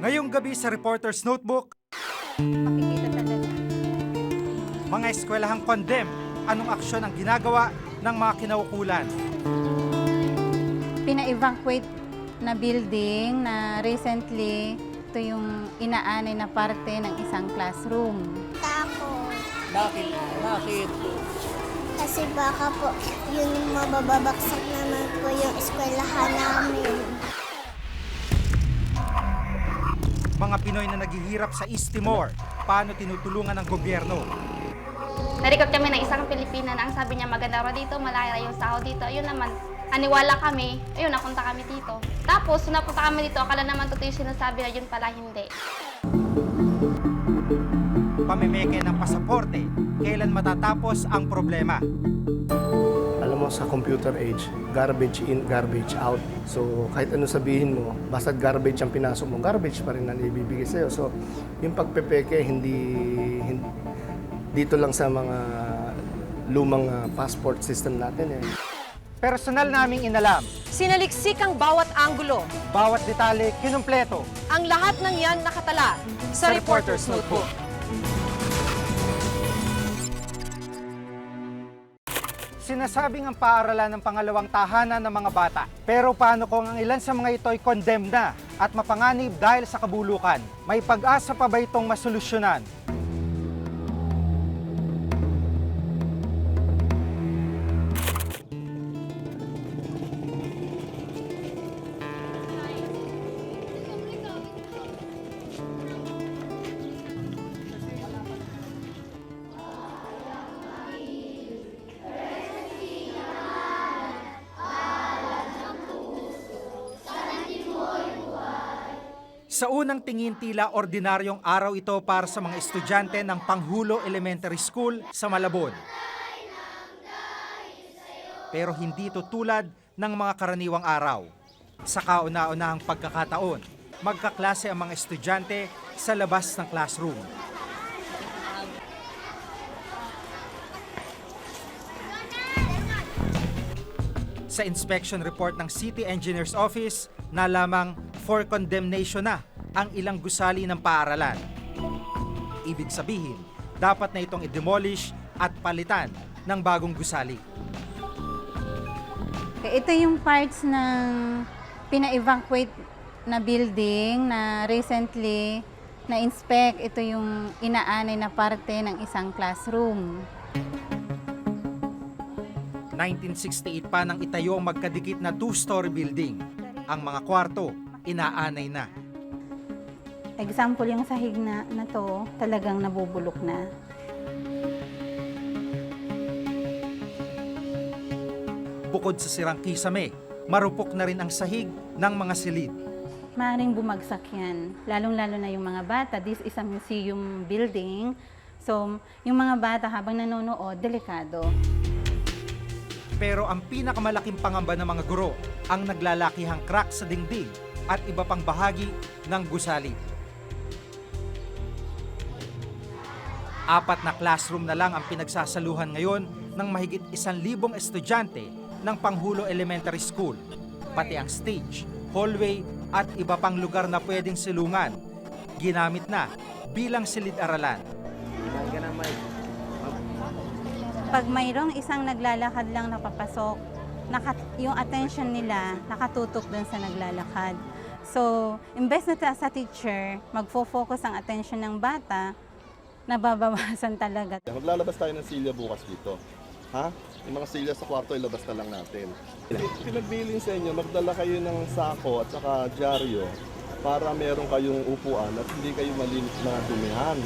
Ngayong gabi sa Reporter's Notebook, Makikita talaga. mga eskwelahang condemn, anong aksyon ang ginagawa ng mga kinaukulan? Pina-evacuate na building na recently ito yung inaanay na parte ng isang classroom. Takot. Bakit? Kasi baka po yun yung mabababaksak naman po yung eskwelahan namin. Mga Pinoy na naghihirap sa East Timor, paano tinutulungan ng gobyerno? Narikot kami ng isang Pilipina na ang sabi niya maganda raw dito, malaki yung sahod dito. Ayun naman, aniwala kami, ayun, napunta kami dito. Tapos, nung napunta kami dito, akala naman totoo yung sinasabi na yun pala hindi. Pamimeke ng pasaporte, kailan matatapos ang problema? Alam mo, sa computer age, garbage in, garbage out. So, kahit ano sabihin mo, basta garbage ang pinasok mo, garbage pa rin ang ibibigay sa'yo. So, yung pagpepeke, hindi dito lang sa mga lumang passport system natin eh. Personal naming inalam, Sinaliksik ang bawat anggulo. bawat detalye kinumpleto. Ang lahat ng yan nakatala sa Reporter's Notebook. Sinasabing ang paaralan ng pangalawang tahanan ng mga bata. Pero paano kung ang ilan sa mga ito ay condemned na at mapanganib dahil sa kabulukan? May pag-asa pa ba itong masolusyonan? Sa unang tingin tila ordinaryong araw ito para sa mga estudyante ng Panghulo Elementary School sa Malabon. Pero hindi ito tulad ng mga karaniwang araw. Sa kauna-unahang pagkakataon, magkaklase ang mga estudyante sa labas ng classroom. Sa inspection report ng City Engineer's Office, nalamang for condemnation na ang ilang gusali ng paaralan. Ibig sabihin, dapat na itong i-demolish at palitan ng bagong gusali. Ito yung parts ng pina-evacuate na building na recently na-inspect. Ito yung inaanay na parte ng isang classroom. 1968 pa nang itayo ang magkadikit na two-story building. Ang mga kwarto, inaanay na. Example, yung sahig na to, talagang nabubulok na. Bukod sa sirang kisame, marupok na rin ang sahig ng mga silid. Maaaring bumagsak yan, lalong-lalo na yung mga bata. This is a museum building. So, yung mga bata habang nanonood, delikado. Pero ang pinakamalaking pangamba ng mga guro, ang naglalakihang crack sa dingding at iba pang bahagi ng gusali. 4 na classroom na lang ang pinagsasaluhan ngayon ng mahigit 1,000 estudyante ng Panghulo Elementary School. Pati ang stage, hallway at iba pang lugar na pwedeng silungan, ginamit na bilang silid-aralan. Pag mayroong isang naglalakad lang na papasok, yung attention nila nakatutok dun sa naglalakad. So, imbes na sa teacher, magfo-focus ang attention ng bata, nababawasan talaga. Maglalabas tayo ng silya bukas dito. Ha? Yung mga silya sa kwarto, ilabas na lang natin. Pinagbilin sa inyo, magdala kayo ng sako at saka dyaryo para meron kayong upuan at hindi kayo malinis na dumihan.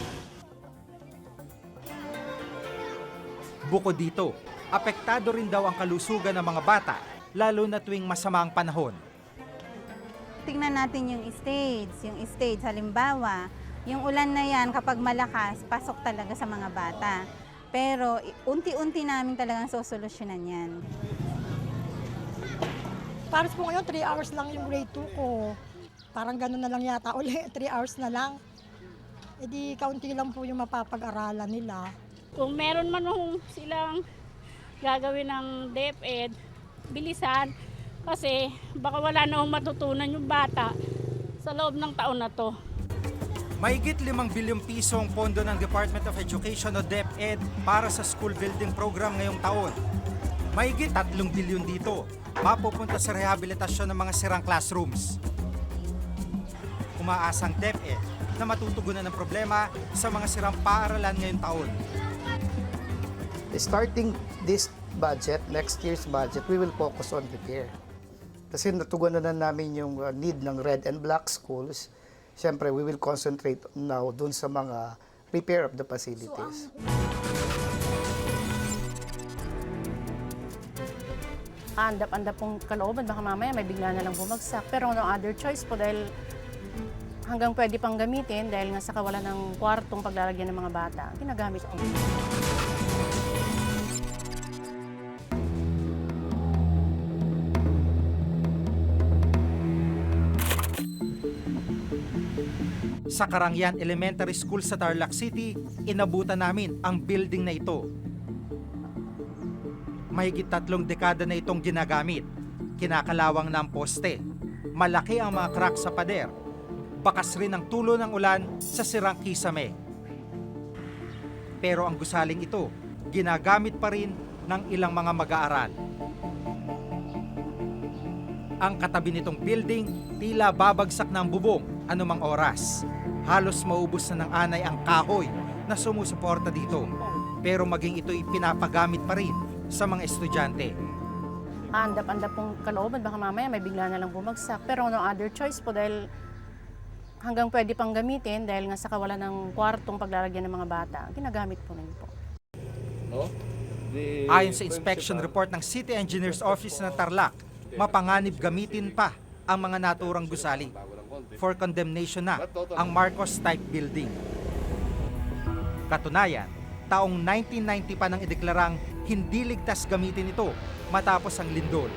Bukod dito, apektado rin daw ang kalusugan ng mga bata, lalo na tuwing masama ang panahon. Tingnan natin yung stage. Yung stage, halimbawa, yung ulan na yan, kapag malakas, pasok talaga sa mga bata. Pero unti-unti namin talagang sosolusyonan yan. Pares po ngayon, 3 hours lang yung grade 2 ko. Parang gano'n na lang yata uli, 3 hours na lang. E di kaunti lang po yung mapapag-aralan nila. Kung meron man silang gagawin ng DepEd, bilisan. Kasi baka wala na matutunan yung bata sa loob ng taon na to. Mahigit 5 bilyong piso ang pondo ng Department of Education o DepEd para sa school building program ngayong taon. Mahigit 3 bilyon dito mapupunta sa rehabilitasyon ng mga sirang classrooms. Umaasang DepEd na matutugunan ng problema sa mga sirang paaralan ngayong taon. Starting this budget, next year's budget, we will focus on repair. Kasi natugunan na namin yung need ng red and black schools. Siyempre, we will concentrate now dun sa mga repair of the facilities. Andap-andap pong kalooban, baka mamaya may bigla na lang bumagsak. Pero no other choice po dahil hanggang pwede pang gamitin dahil nga sa kawalan ng kwartong paglalagyan ng mga bata, ginagamit po. Sa Karangyan Elementary School sa Tarlac City, inabutan namin ang building na ito. Mahigit 3 dekada na itong ginagamit. Kinakalawang na ang poste. Malaki ang mga crack sa pader. Bakas rin ang tulo ng ulan sa sirang kisame. Pero ang gusaling ito, ginagamit pa rin ng ilang mga mag-aaral. Ang katabi nitong building, tila babagsak ng bubong anumang oras. Halos maubos na ng anay ang kahoy na sumusuporta dito. Pero maging ito'y pinapagamit pa rin sa mga estudyante. Andap-andap pong kalooban, baka mamaya may bigla na lang bumagsak. Pero no other choice po dahil hanggang pwede pang gamitin dahil nga sa kawalan ng kwartong paglalagyan ng mga bata, ginagamit po rin po. Ayon sa inspection report ng City Engineer's Office ng Tarlac, mapanganib gamitin pa ang mga naturang gusali. For condemnation na ang Marcos type building. Katunayan, taong 1990 pa nang ideklarang hindi ligtas gamitin ito matapos ang lindol.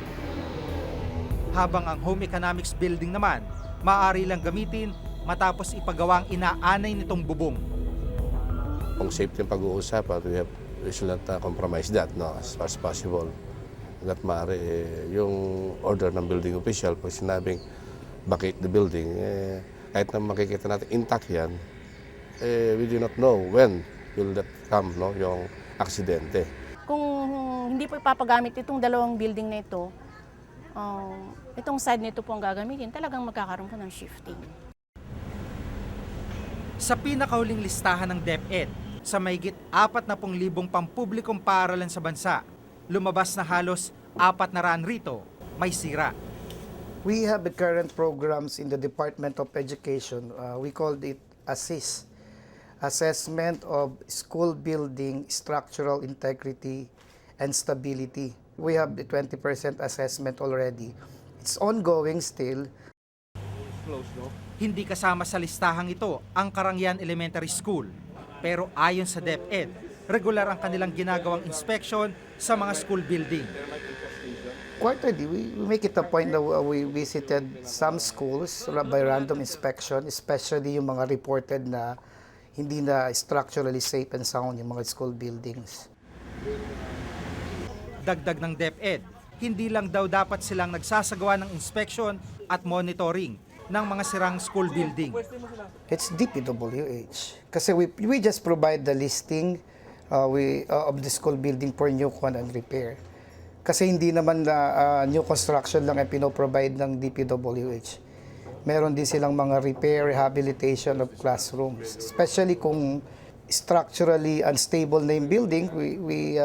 Habang ang home economics building naman, maaari lang gamitin matapos ipagawa ang inaanay nitong bubong. Kung safety ang pag-uusapan, we should not compromise that, no, as far as possible. That maaari, yung order ng building official, pag sinabing vacate the building, kahit na makikita natin intact yan, we do not know when will that come, no, yung aksidente. Kung hindi po ipapagamit itong dalawang building na ito, itong side nito po ang gagamitin, talagang magkakaroon po ng shifting. Sa pinakahuling listahan ng DepEd, sa mahigit 40,000 pampublikong paaralan sa bansa, lumabas na halos 400 rito may sira. We have the current programs in the Department of Education. We called it ASSIS, Assessment of School Building Structural Integrity and Stability. We have the 20% assessment already. It's ongoing still. Hindi kasama sa listahang ito ang Karangyan Elementary School. Pero ayon sa DepEd, regular ang kanilang ginagawang inspection sa mga school building. Quarterly, we make it a point that we visited some schools by random inspection, especially yung mga reported na hindi na structurally safe and sound yung mga school buildings. Dagdag ng DepEd, hindi lang daw dapat silang nagsasagawa ng inspection at monitoring ng mga sirang school building. It's DPWH. Kasi we just provide the listing of the school building for new and repair. Kasi hindi naman na new construction lang ay pinoprovide ng DPWH. Meron din silang mga repair, rehabilitation of classrooms. Especially kung structurally unstable na yung building, we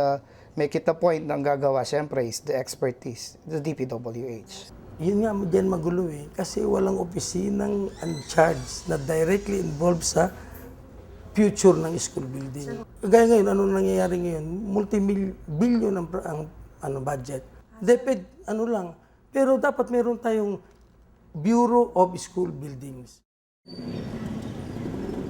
make it a point na ang gagawa, syempre, is the expertise, the DPWH. Yun nga dyan magulo eh, kasi walang opisinang uncharged na directly involved sa future ng school building. Kagaya ngayon, ano nangyayari ngayon? Multi-billion ang budget. DepEd, lang. Pero dapat meron tayong Bureau of School Buildings.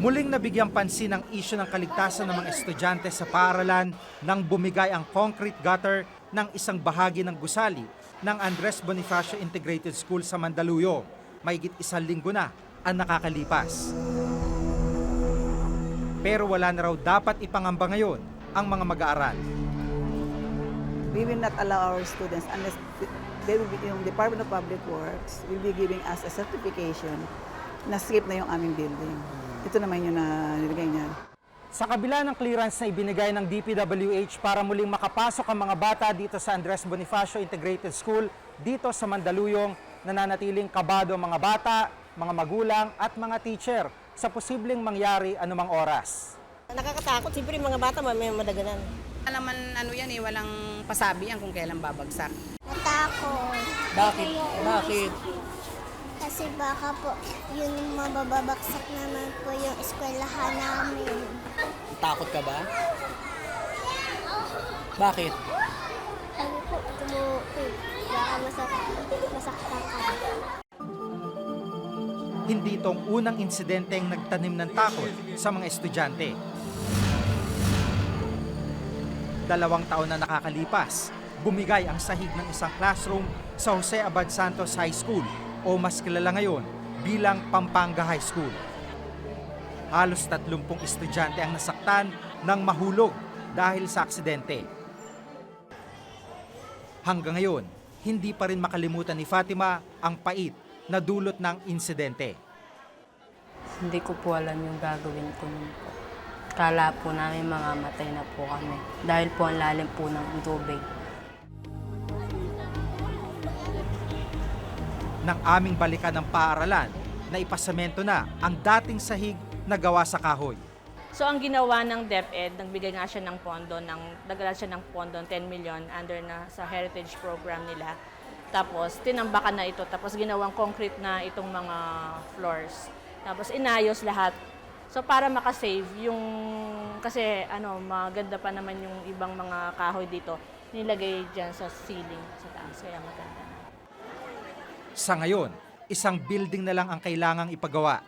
Muling nabigyang pansin ang isyu ng kaligtasan ng mga estudyante sa paaralan nang bumigay ang concrete gutter ng isang bahagi ng gusali ng Andres Bonifacio Integrated School sa Mandaluyong. Mahigit 1 linggo na ang nakakalipas. Pero wala na raw dapat ipangamba ngayon ang mga mag-aaral. We will not allow our students unless they will be, yung Department of Public Works will be giving us a certification na-skip na yung aming building. Ito naman yung nilagay niya. Sa kabila ng clearance na ibinigay ng DPWH para muling makapasok ang mga bata dito sa Andres Bonifacio Integrated School, dito sa Mandaluyong, nananatiling kabado ang mga bata, mga magulang at mga teacher sa posibleng mangyari anumang oras. Nakakatakot, siyempre mga bata may madaganan. Alaman yan walang pasabi yan kung kailan babagsak. Natakot. Bakit? Kasi baka po yun mababagsak naman po yung eskwelahan namin. Takot ka ba? Bakit? Ano po, baka masaktan ka. Hindi itong unang insidenteng nagtanim ng takot sa mga estudyante. 2 taon na nakakalipas, bumigay ang sahig ng isang classroom sa Jose Abad Santos High School o mas kilala ngayon bilang Pampanga High School. Halos 30 estudyante ang nasaktan ng mahulog dahil sa aksidente. Hanggang ngayon, hindi pa rin makalimutan ni Fatima ang pait na dulot ng insidente. Hindi ko po alam yung gagawin ko nun po. Kala po namin mamamatay na po kami dahil po ang lalim po ng tubig. Nang aming balikan ng paaralan na ipasemento na ang dating sahig na gawa sa kahoy. So ang ginawa ng DepEd, nagbigay nga siya ng pondo, nagdala siya ng pondo, 10 million under na sa heritage program nila. Tapos tinambakan na ito, tapos ginawang concrete na itong mga floors. Tapos inayos lahat. So para makasave yung, kasi maganda pa naman yung ibang mga kahoy dito, nilagay dyan sa ceiling, sa taas, kaya maganda. Sa ngayon, isang building na lang ang kailangang ipagawa.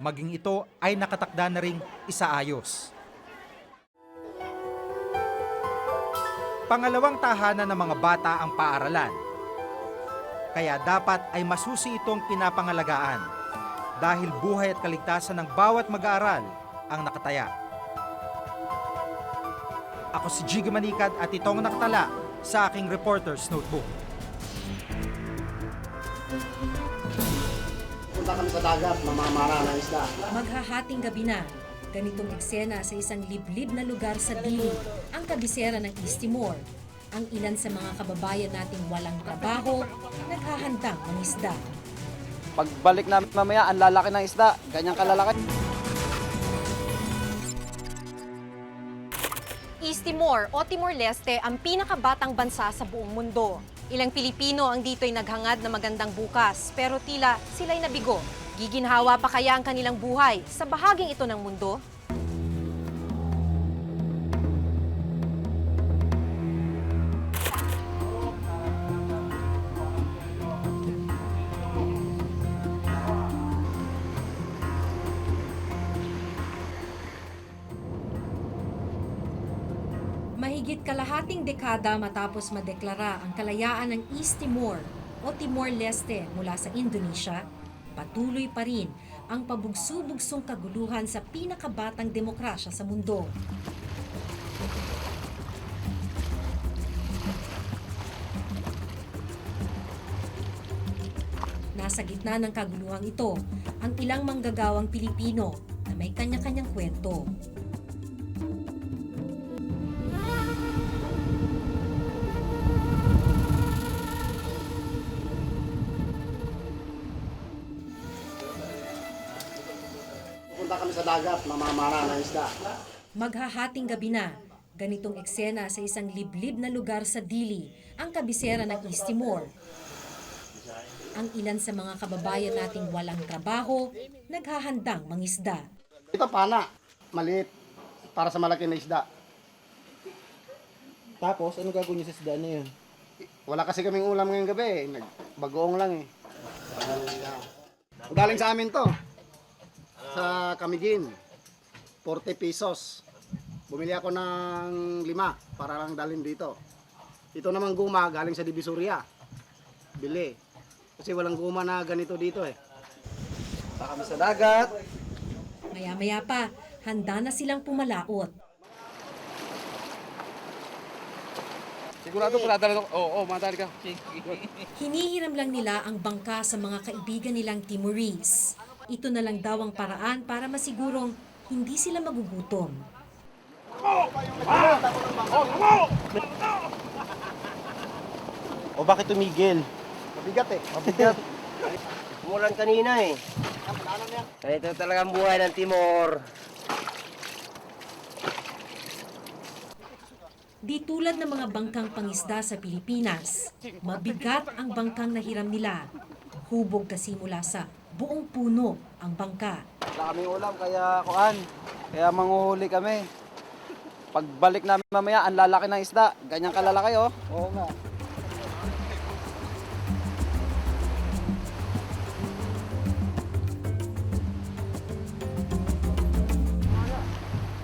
Maging ito ay nakatakda na ring isaayos. Pangalawang tahanan ng mga bata ang paaralan. Kaya dapat ay masusi itong pinapangalagaan dahil buhay at kaligtasan ng bawat mag-aaral ang nakataya. Ako si Jiggy Manikad at itong nakatala sa aking Reporter's Notebook. Punta kami sa dagat, mamamara ng isda. Maghahating gabi na. Ganitong eksena sa isang liblib na lugar sa Dili, ang kabisera ng East Timor. Ang ilan sa mga kababayan nating walang trabaho, naghahandang ng isda. Pagbalik namin mamaya, ang lalaki ng isda. Ganyang kalalaki. East Timor o Timor-Leste ang pinakabatang bansa sa buong mundo. Ilang Pilipino ang dito'y naghangad na magandang bukas, pero tila sila'y nabigo. Giginhawa pa kaya ang kanilang buhay sa bahaging ito ng mundo? Mahigit kalahating dekada matapos madeklara ang kalayaan ng East Timor o Timor-Leste mula sa Indonesia, patuloy pa rin ang pabugso-bugsong kaguluhan sa pinakabatang demokrasya sa mundo. Nasa gitna ng kaguluhang ito ang ilang manggagawang Pilipino na may kanya-kanyang kwento. Punta kami sa dagat, mamamara ng isda. Maghahating gabi na, ganitong eksena sa isang liblib na lugar sa Dili, ang kabisera ng East Timor. Ang ilan sa mga kababayan nating walang trabaho, naghahandang mangisda. Ito pana, maliit, para sa malaki na isda. Tapos, ano gagawin niyo sa isda na yun? Wala kasi kaming ulam ngayong gabi, bagoong lang eh. Galing sa amin to, sa Camiguin, 40 pesos. Bumili ako ng 5 para lang dalhin dito. Ito naman guma, galing sa Divisoria. Bili. Kasi walang guma na ganito dito eh. Punta kami sa dagat. Maya-maya pa, handa na silang pumalaot. Sigurado madali ka. Oo, madali ka. Hinihiram lang nila ang bangka sa mga kaibigan nilang Timorese. Ito na lang daw ang paraan para masigurong hindi sila magugutom. O bakit tumigil? Mabigat eh. Mabigat. Umulan kanina eh. Ganito talagang buhay ng Timor. Di tulad ng mga bangkang pangisda sa Pilipinas, mabigat ang bangkang nahiram nila. Hubog kasi mula sa buong puno ang bangka. Wala kaming ulam kaya manguhuli kami. Pagbalik namin mamaya, ang lalaki ng isda. Ganyang kalalaki oh. Oo nga.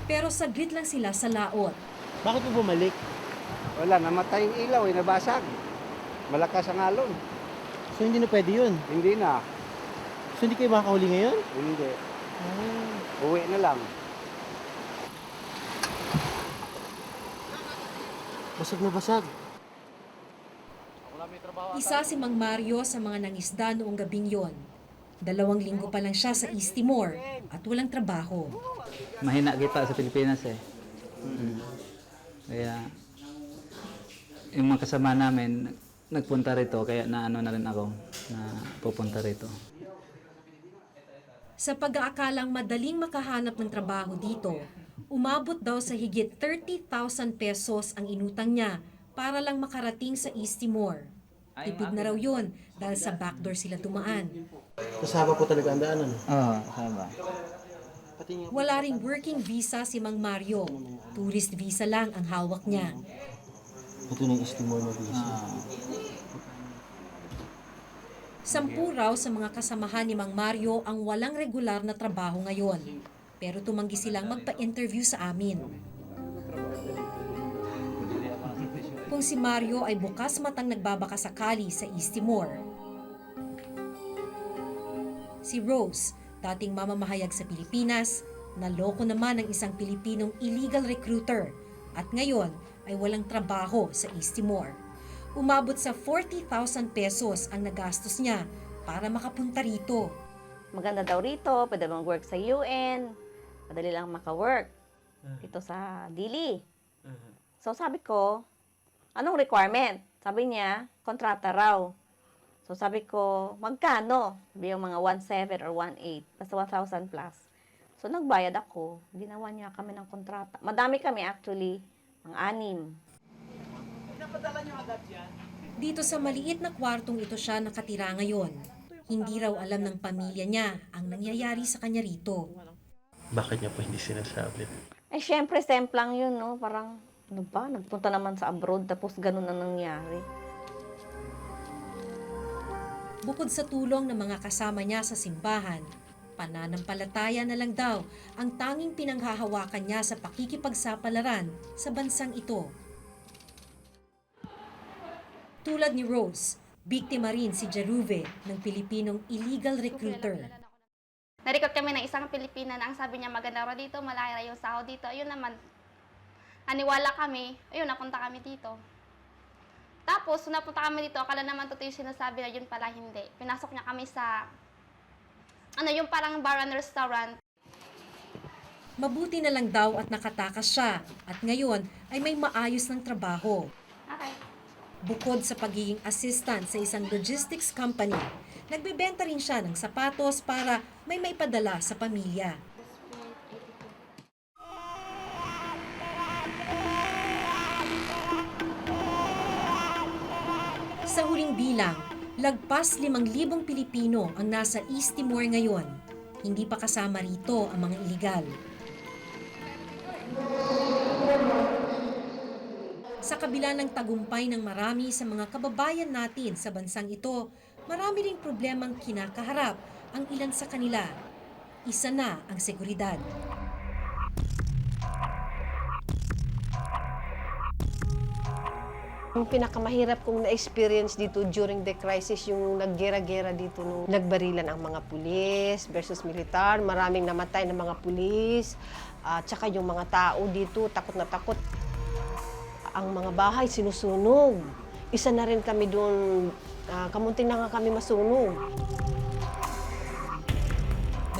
Pero saglit lang sila sa laot. Bakit mo bumalik? Wala, namatay yung ilaw eh, nabasag. Malakas ang alon. So hindi na pwede yun? Hindi na. So hindi kayo makakahuli ngayon? Hindi. Uwi na lang. Basag na basag. Isa si Mang Mario sa mga nangisda noong gabing yon. 2 linggo pa lang siya sa East Timor at walang trabaho. Mahina kita sa Pilipinas eh. Kaya yung mga kasama namin nagpunta rito kaya naano na rin ako na pupunta rito. Sa pag-aakalang madaling makahanap ng trabaho dito, umabot daw sa higit 30,000 pesos ang inutang niya para lang makarating sa East Timor. Tipid na raw yun dahil sa backdoor sila dumaan. Kasama po talaga ang daanan? Oo, kasama. Wala ring working visa si Mang Mario. Tourist visa lang ang hawak niya. Ito na yung East Timor na visa. 10 raw sa mga kasamahan ni Mang Mario ang walang regular na trabaho ngayon. Pero tumanggi silang magpa-interview sa amin. Kung si Mario ay bukas matang nagbabakasakali sa East Timor. Si Rose, dating mamamahayag sa Pilipinas, naloko naman ng isang Pilipinong illegal recruiter at ngayon ay walang trabaho sa East Timor. Umabot sa 40,000 pesos ang nagastos niya para makapunta rito. Maganda daw rito, pwede mong work sa UN, madali lang maka-work ito sa Dili. So sabi ko, anong requirement? Sabi niya, kontrata raw. So sabi ko, magkano? Sabi yung mga 1.7 or 1.8, basta 1,000 plus. So nagbayad ako, ginawa niya kami ng kontrata. Madami kami actually, mga 6. Dito sa maliit na kwartong ito siya nakatira ngayon. Hindi raw alam ng pamilya niya ang nangyayari sa kanya rito. Bakit niya po hindi sinasabi? Eh syempre, semplang yun, no? Parang, ano ba, nagpunta naman sa abroad, tapos ganun ang nangyari. Bukod sa tulong ng mga kasama niya sa simbahan, pananampalataya na lang daw ang tanging pinanghahawakan niya sa pakikipagsapalaran sa bansang ito. Tulad ni Rose, biktima rin si Jeruve ng Pilipinong illegal recruiter. Narecord kami ng isang Pilipina na ang sabi niya maganda raw dito, malaki raw yung sahod dito. Ayun naman, aniwala kami, ayun, napunta kami dito. Tapos, napunta kami dito, akala naman totoo yung sinasabi na yun pala hindi. Pinasok niya kami sa, yung parang bar and restaurant. Mabuti na lang daw at nakatakas siya at ngayon ay may maayos ng trabaho. Okay. Bukod sa pagiging assistant sa isang logistics company, nagbebenta rin siya ng sapatos para may maipadala sa pamilya. Sa huling bilang, lagpas 5,000 Pilipino ang nasa East Timor ngayon. Hindi pa kasama rito ang mga iligal. Sa kabila ng tagumpay ng marami sa mga kababayan natin sa bansang ito, marami ring problemang kinakaharap ang ilan sa kanila. Isa na ang seguridad. Yung pinakamahirap kong na-experience dito during the crisis, yung naggera-gera dito nung nagbarilan ang mga pulis versus militar. Maraming namatay ng mga pulis. Tsaka yung mga tao dito, takot na takot. Ang mga bahay sinusunog. Isa na rin kami doon, kamunting na nga kami masunog.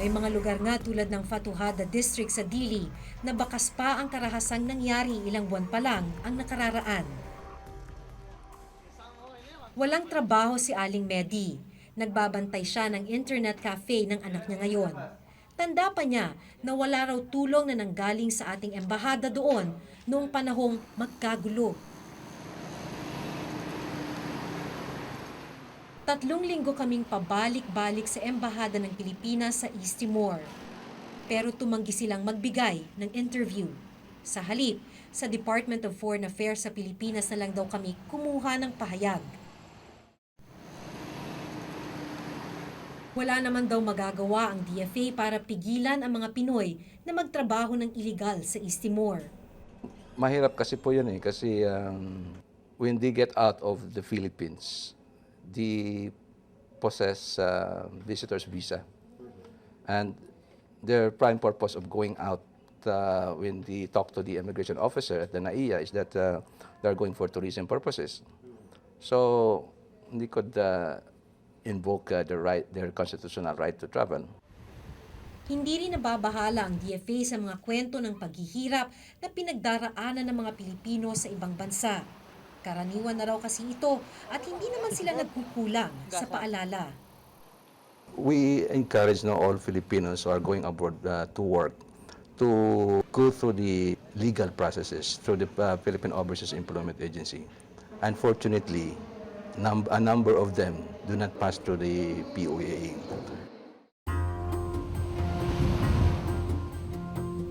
May mga lugar nga tulad ng Fatuhada District sa Dili na bakas pa ang karahasang nangyari ilang buwan pa lang ang nakararaan. Walang trabaho si Aling Medi. Nagbabantay siya ng internet cafe ng anak niya ngayon. Tanda pa niya na wala raw tulong na nanggaling sa ating embahada doon noong panahong magkagulo. 3 linggo kaming pabalik-balik sa embahada ng Pilipinas sa East Timor. Pero tumanggi silang magbigay ng interview. Sa halip, sa Department of Foreign Affairs sa Pilipinas na lang daw kami kumuha ng pahayag. Wala naman daw magagawa ang DFA para pigilan ang mga Pinoy na magtrabaho ng iligal sa East Timor. Mahirap kasi po yun kasi when they get out of the Philippines, they possess visitor's visa. And their prime purpose of going out when they talk to the immigration officer at the NAIA is that they're going for tourism purposes. So, they could invoke their constitutional right to travel. Hindi rin nababahala ang DFA sa mga kwento ng paghihirap na pinagdaraanan ng mga Pilipino sa ibang bansa. Karaniwan na raw kasi ito at hindi naman sila nagkukulang sa paalala. We encourage all Filipinos who are going abroad to work to go through the legal processes through the Philippine Overseas Employment Agency. Unfortunately, a number of them do not pass through the POA.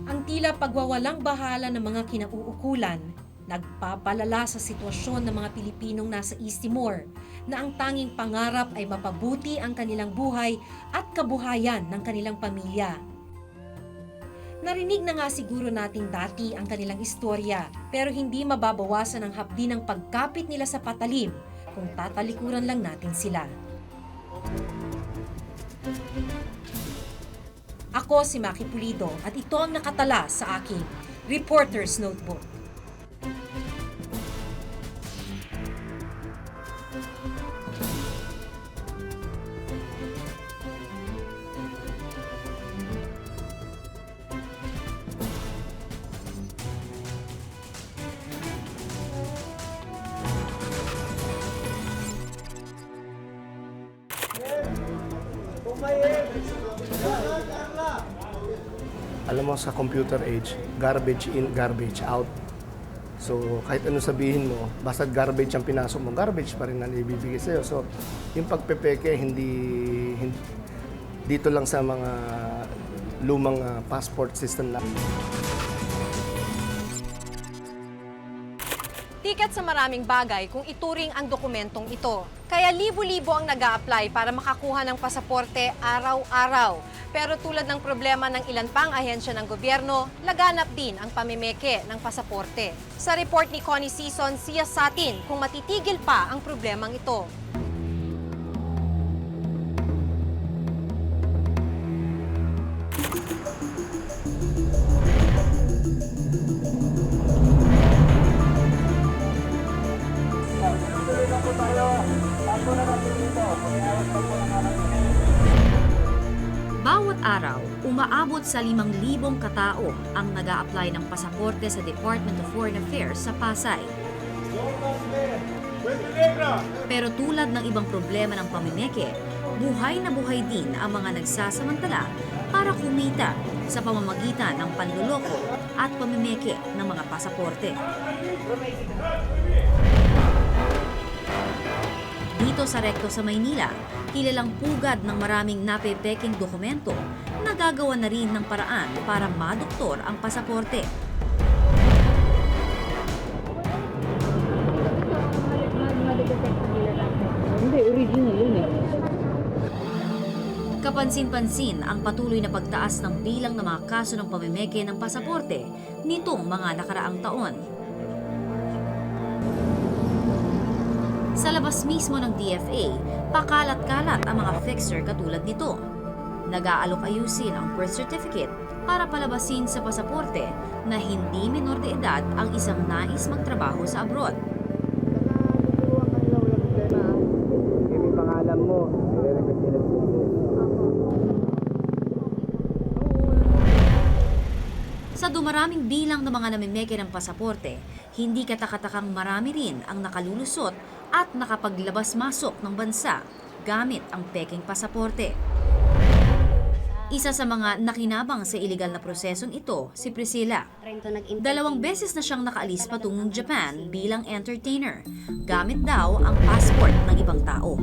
Ang tila pagwawalang bahala ng mga kinauukulan, nagpapalala sa sitwasyon ng mga Pilipinong nasa East Timor na ang tanging pangarap ay mapabuti ang kanilang buhay at kabuhayan ng kanilang pamilya. Narinig na nga siguro natin dati ang kanilang istorya pero hindi mababawasan ang hapdi ng pagkapit nila sa patalim kung tatalikuran lang natin sila. Ako si Maki Pulido at ito ang nakatala sa aking Reporter's Notebook. Alam mo, sa computer age, garbage in, garbage out. So, kahit ano sabihin mo, basta garbage ang pinasok mo, garbage pa rin ang ibibigay sa'yo. So, yung pagpepeke, hindi dito lang sa mga lumang passport system lang. Tikat sa maraming bagay kung ituring ang dokumentong ito. Kaya libo-libo ang nag-a-apply para makakuha ng pasaporte araw-araw. Pero tulad ng problema ng ilan pang ahensya ng gobyerno, laganap din ang pamimeke ng pasaporte. Sa report ni Connie Season, siya sa atin kung matitigil pa ang problemang ito. Bawat araw, umaabot sa 5,000 katao ang nag-a-apply ng pasaporte sa Department of Foreign Affairs sa Pasay. Pero tulad ng ibang problema ng pamimeke, buhay na buhay din ang mga nagsasamantala para kumita sa pamamagitan ng panluloko at pamimeke ng mga pasaporte. Dito sa Recto sa Maynila, kilalang pugad ng maraming napepeking dokumento, nagagawa na rin ng paraan para madoktor ang pasaporte. Hindi, original yun eh. Kapansin-pansin ang patuloy na pagtaas ng bilang ng mga kaso ng pamimeke ng pasaporte nitong mga nakaraang taon. Sa labas mismo ng DFA, pakalat-kalat ang mga fixer katulad nito. Nag-aalok ayusin ang birth certificate para palabasin sa pasaporte na hindi menor de edad ang isang nais magtrabaho sa abroad. May pangalan mo. Sa dumaraming bilang ng mga namimeke ng pasaporte, hindi katakatakang marami rin ang nakalulusot at nakapaglabas-masok ng bansa gamit ang peking pasaporte. Isa sa mga nakinabang sa iligal na prosesong ito, si Priscilla. 2 beses na siyang nakaalis patungong Japan bilang entertainer, gamit daw ang passport ng ibang tao.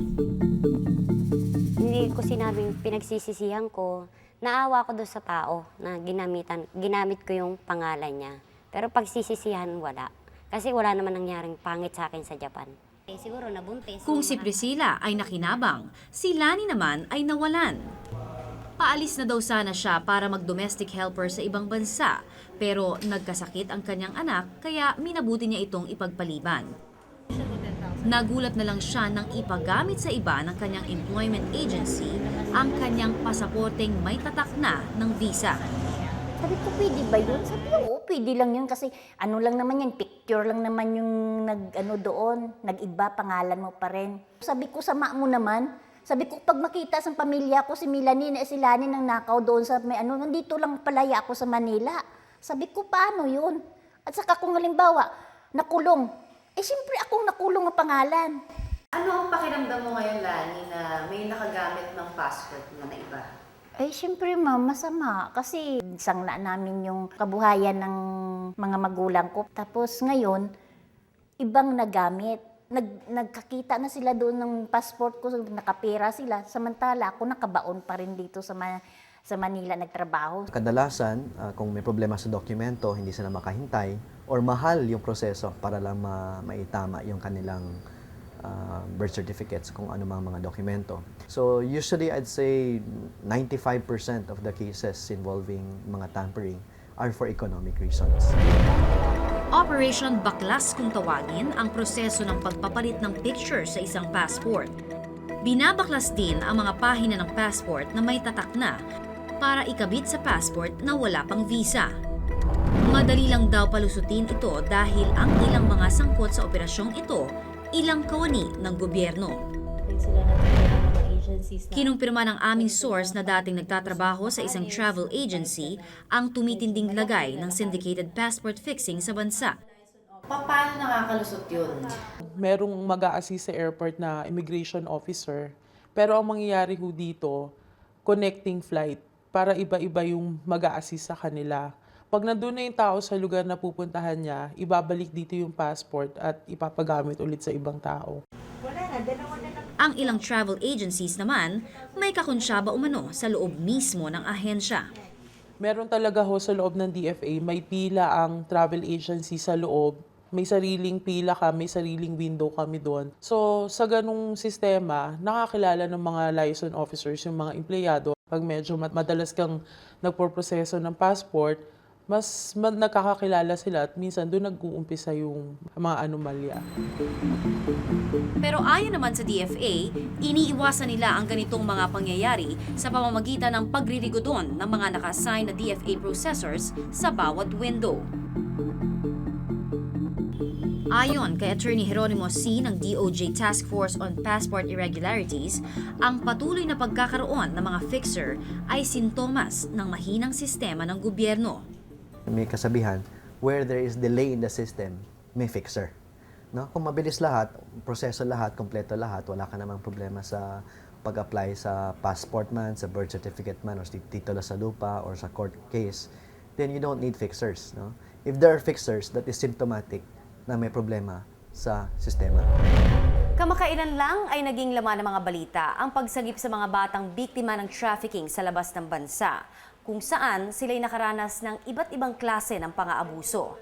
Hindi ko sinabing pinagsisisihan ko. Naawa ko doon sa tao na ginamit ko yung pangalan niya. Pero pagsisisihan, wala. Kasi wala naman nangyaring pangit sa akin sa Japan. Siguro nabuntis. Kung si Priscilla ay nakinabang, si Lani naman ay nawalan. Paalis na daw sana siya para mag-domestic helper sa ibang bansa, pero nagkasakit ang kanyang anak kaya minabuti niya itong ipagpaliban. Nagulat na lang siya nang ipagamit sa iba ng kanyang employment agency ang kanyang pasaporteng may tatak na ng visa. Sabi ko, pwede ba yun? Sabi ko, oo, pwede lang yun kasi ano lang naman yan, picture lang naman yung doon, nag-iba, pangalan mo pa rin. Sabi ko, sama mo naman. Sabi ko, pag makita sa pamilya ko, si Lani nang nakaw doon sa may nandito lang palaya ako sa Manila. Sabi ko, paano yun? At saka kung halimbawa, nakulong, siyempre akong nakulong ang pangalan. Ano ang pakiramdam mo ngayon, Lani, na may nakagamit ng passport na iba? Siyempre ma'am, masama. Kasi sangla namin yung kabuhayan ng mga magulang ko. Tapos ngayon, ibang nagamit. Nagkakita na sila doon ng passport ko, nakapera sila. Samantala, ako nakabaon pa rin dito sa Manila nagtrabaho. Kadalasan, kung may problema sa dokumento, hindi sila makahintay or mahal yung proseso para lang maitama yung kanilang birth certificates kung ano mga dokumento. So usually I'd say 95% of the cases involving mga tampering are for economic reasons. Operation Baklas kung tawagin ang proseso ng pagpapalit ng picture sa isang passport. Binabaklas din ang mga pahina ng passport na may tatak na para ikabit sa passport na wala pang visa. Madali lang daw palusutin ito dahil ang ilang mga sangkot sa operasyong ito ilang kawani ng gobyerno. Kinumpirma ng aming source na dating nagtatrabaho sa isang travel agency ang tumitinding lagay ng syndicated passport fixing sa bansa. Paano nakakalusot yun? Merong mag-a-assist sa airport na immigration officer. Pero ang mangyayari ho dito, connecting flight para iba-iba yung mag-a-assist sa kanila. Pag nandun na yung tao sa lugar na pupuntahan niya, ibabalik dito yung passport at ipapagamit ulit sa ibang tao. Ang ilang travel agencies naman, may kakonsyaba umano sa loob mismo ng ahensya. Meron talaga ho sa loob ng DFA, may pila ang travel agency sa loob. May sariling pila kami, sariling window kami doon. So sa ganung sistema, nakakilala ng mga liaison officers, yung mga empleyado. Pag medyo madalas kang nagpoproseso ng passport, mas nagkakakilala sila at minsan doon nag-uumpisa yung mga anomalya. Pero ayon naman sa DFA, iniiwasan nila ang ganitong mga pangyayari sa pamamagitan ng pagririgodon ng mga naka-assign na DFA processors sa bawat window. Ayon kay Attorney Jeronimo C. ng DOJ Task Force on Passport Irregularities, ang patuloy na pagkakaroon ng mga fixer ay sintomas ng mahinang sistema ng gobyerno. May kasabihan, where there is delay in the system, may fixer. No? Kung mabilis lahat, proseso lahat, kompleto lahat, wala ka namang problema sa pag-apply sa passport man, sa birth certificate man, or sa titulo sa lupa, or sa court case, then you don't need fixers. No? If there are fixers, that is symptomatic na may problema sa sistema. Kamakailan lang ay naging laman ng mga balita ang pagsagip sa mga batang biktima ng trafficking sa labas ng bansa, kung saan sila'y nakaranas ng iba't ibang klase ng pang-aabuso.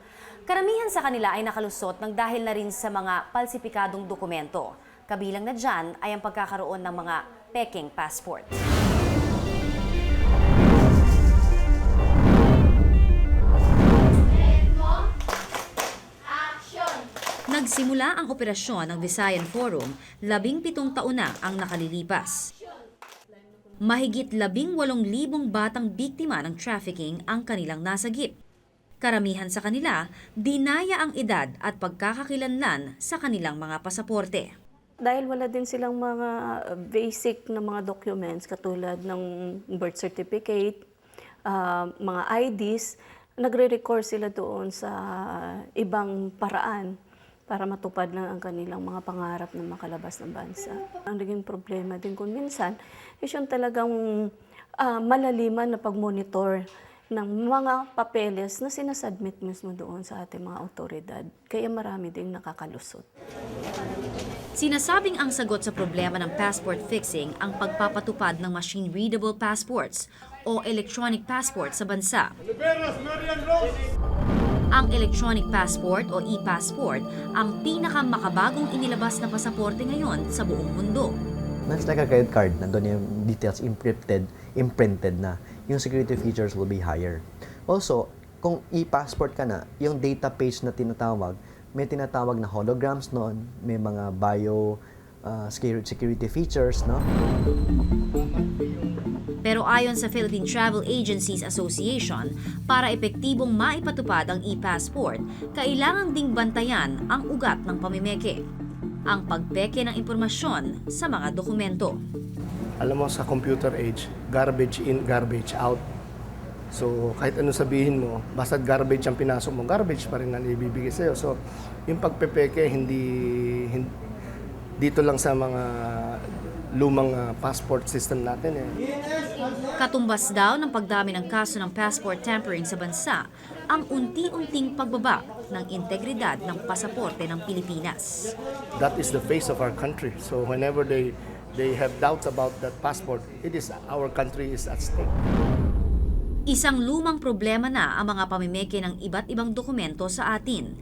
Karamihan sa kanila ay nakalusot ng dahil na rin sa mga palsipikadong dokumento. Kabilang na dyan ay ang pagkakaroon ng mga peking passport. Nagsimula ang operasyon ng Visayan Forum, 17 taon na ang nakalilipas. Mahigit 18,000 batang biktima ng trafficking ang kanilang nasagip. Karamihan sa kanila, dinaya ang edad at pagkakakilanlan sa kanilang mga pasaporte. Dahil wala din silang mga basic na mga documents katulad ng birth certificate, mga IDs, nagre-record sila doon sa ibang paraan para matupad lang ang kanilang mga pangarap na makalabas ng bansa. Ang naging problema din kung minsan is yung talagang malaliman na pag-monitor ng mga papeles na sinasubmit mismo doon sa ating mga otoridad. Kaya marami ding nakakalusot. Sinasabing ang sagot sa problema ng passport fixing ang pagpapatupad ng machine-readable passports o electronic passport sa bansa. Ang electronic passport o e-passport ang pinakamakabagong inilabas na pasaporte ngayon sa buong mundo. That's like a credit card. Nandun yung details imprinted na. Yung security features will be higher. Also, kung e-passport ka na, yung data page na tinatawag, may tinatawag na holograms noon, may mga security features, no? Pero ayon sa Philippine Travel Agencies Association, para epektibong maipatupad ang e-passport, kailangang ding bantayan ang ugat ng pamimeke, ang pagpeke ng impormasyon sa mga dokumento. Alam mo, sa computer age, garbage in, garbage out. So, kahit ano sabihin mo, basta garbage ang pinasok mo, garbage pa rin ang ibibigay sa'yo. So, yung pagpepeke, hindi dito lang sa mga lumang passport system natin. Katumbas daw ng pagdami ng kaso ng passport tampering sa bansa, ang unti-unting pagbaba ng integridad ng pasaporte ng Pilipinas. That is the face of our country. So, whenever they have doubts about that passport, it is our country is at stake. Isang lumang problema na ang mga pamimeke ng iba't ibang dokumento sa atin.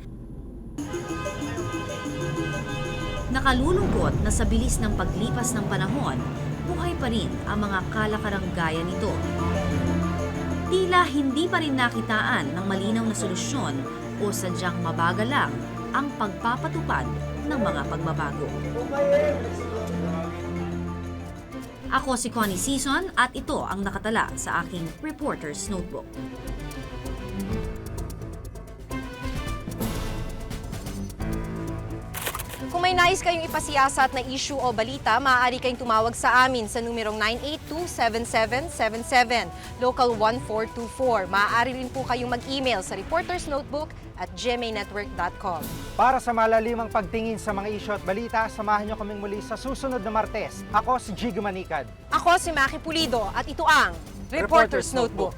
Nakalulungkot na sa bilis ng paglipas ng panahon, buhay pa rin ang mga kalakarang gaya nito. Tila hindi pa rin nakitaan ng malinaw na solusyon o sadyang mabagal lang ang pagpapatupad ng mga pagbabago. Ako si Connie Sison at ito ang nakatala sa aking Reporter's Notebook. Kung may nais kayong ipasiyasat na issue o balita, maaari kayong tumawag sa amin sa numerong 982-7777, local 1424. Maaari rin po kayong mag-email sa reportersnotebook@gmanetwork.com. Para sa malalimang pagtingin sa mga isyu at balita, samahan niyo kaming muli sa susunod na Martes. Ako si Jigo Manikad. Ako si Maki Pulido at ito ang Reporter's Notebook.